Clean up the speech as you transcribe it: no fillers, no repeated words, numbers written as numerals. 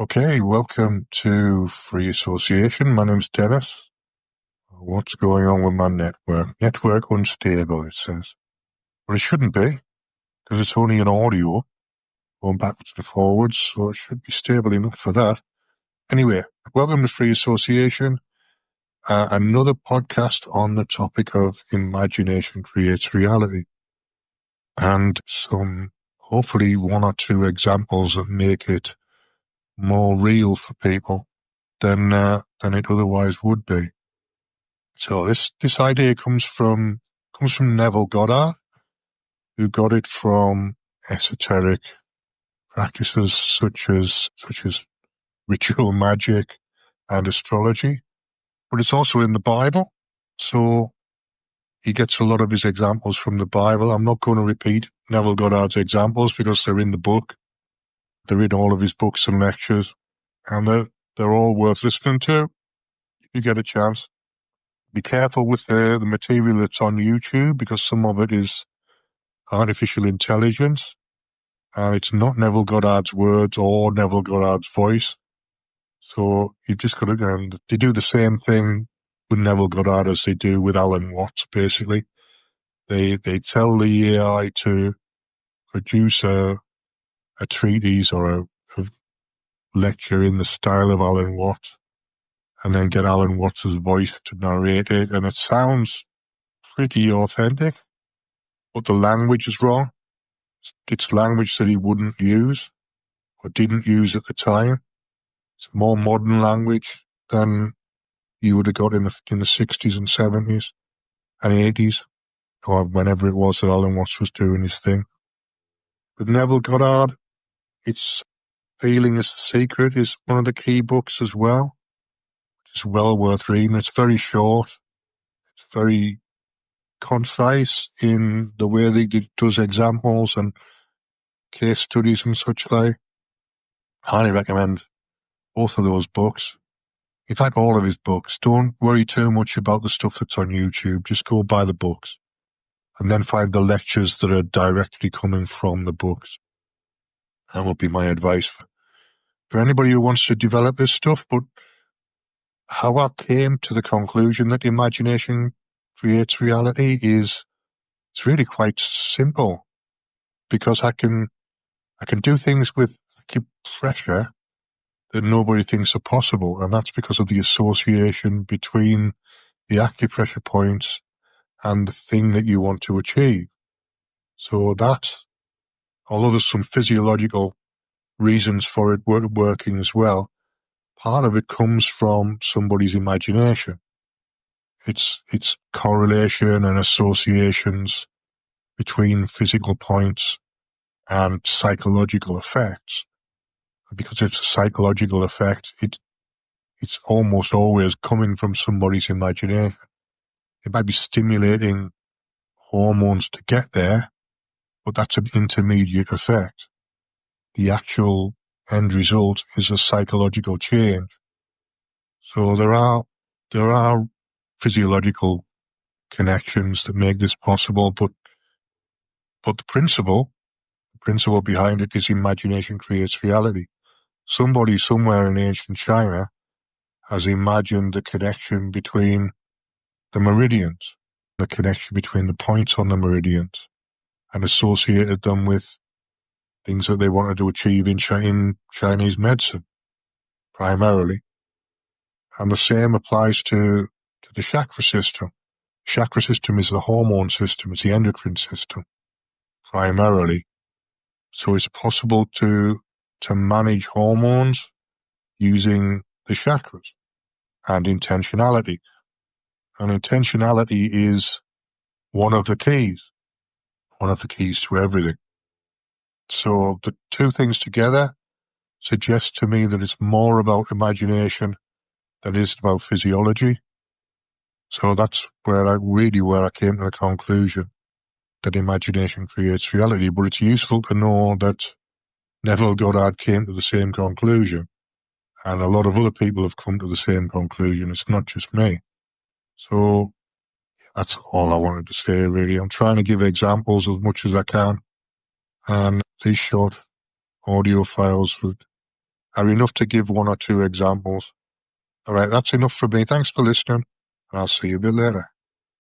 Okay, welcome to Free Association. My name's Dennis. What's going on with my network? Network unstable, it says. But it shouldn't be, because it's only an audio going backwards and forwards, so it should be stable enough for that. Anyway, welcome to Free Association. Another podcast on the topic of imagination creates reality. And hopefully one or two examples that make it more real for people than it otherwise would be. So this idea comes from Neville Goddard, who got it from esoteric practices such as ritual magic and astrology. But it's also in the Bible, so he gets a lot of his examples from the Bible. I'm not going to repeat Neville Goddard's examples because they're in the book. They're in all of his books and lectures, and they're all worth listening to if you get a chance. Be careful with the material that's on YouTube, because some of it is artificial intelligence, and it's not Neville Goddard's words or Neville Goddard's voice. So you've just got to they do the same thing with Neville Goddard as they do with Alan Watts, basically. They tell the AI to produce a treatise or a lecture in the style of Alan Watts, and then get Alan Watts's voice to narrate it, and it sounds pretty authentic, but the language is wrong. It's language that he wouldn't use or didn't use at the time. It's more modern language than you would have got in the 60s and 70s and 80s, or whenever it was that Alan Watts was doing his thing. With Neville Goddard, it's Feeling is the Secret is one of the key books as well. It's well worth reading. It's very short. It's very concise in the way that it does examples and case studies and such like. Highly recommend both of those books. In fact, all of his books. Don't worry too much about the stuff that's on YouTube. Just go buy the books and then find the lectures that are directly coming from the books. That would be my advice for anybody who wants to develop this stuff. But how I came to the conclusion that imagination creates reality it's really quite simple, because I can do things with pressure that nobody thinks are possible, and that's because of the association between the acupressure points and the thing that you want to achieve. So that, although there's some physiological reasons for it working as well, part of it comes from somebody's imagination. It's correlation and associations between physical points and psychological effects. Because it's a psychological effect, it's almost always coming from somebody's imagination. It might be stimulating hormones to get there, but that's an intermediate effect. The actual end result is a psychological change. So there are physiological connections that make this possible, but the principle behind it is imagination creates reality. Somebody somewhere in ancient China has imagined the connection between the meridians, the connection between the points on the meridians, and associated them with things that they wanted to achieve in Chinese medicine, primarily. And the same applies to the chakra system. Chakra system is the hormone system, it's the endocrine system, primarily. So it's possible to manage hormones using the chakras and intentionality. And intentionality is one of the keys to everything. So the two things together suggest to me that it's more about imagination than it is about physiology. So that's where I came to the conclusion that imagination creates reality. But it's useful to know that Neville Goddard came to the same conclusion, and a lot of other people have come to the same conclusion. It's not just me. So that's all I wanted to say, really. I'm trying to give examples as much as I can, and these short audio files would are enough to give one or two examples. All right, that's enough for me. Thanks for listening, and I'll see you a bit later.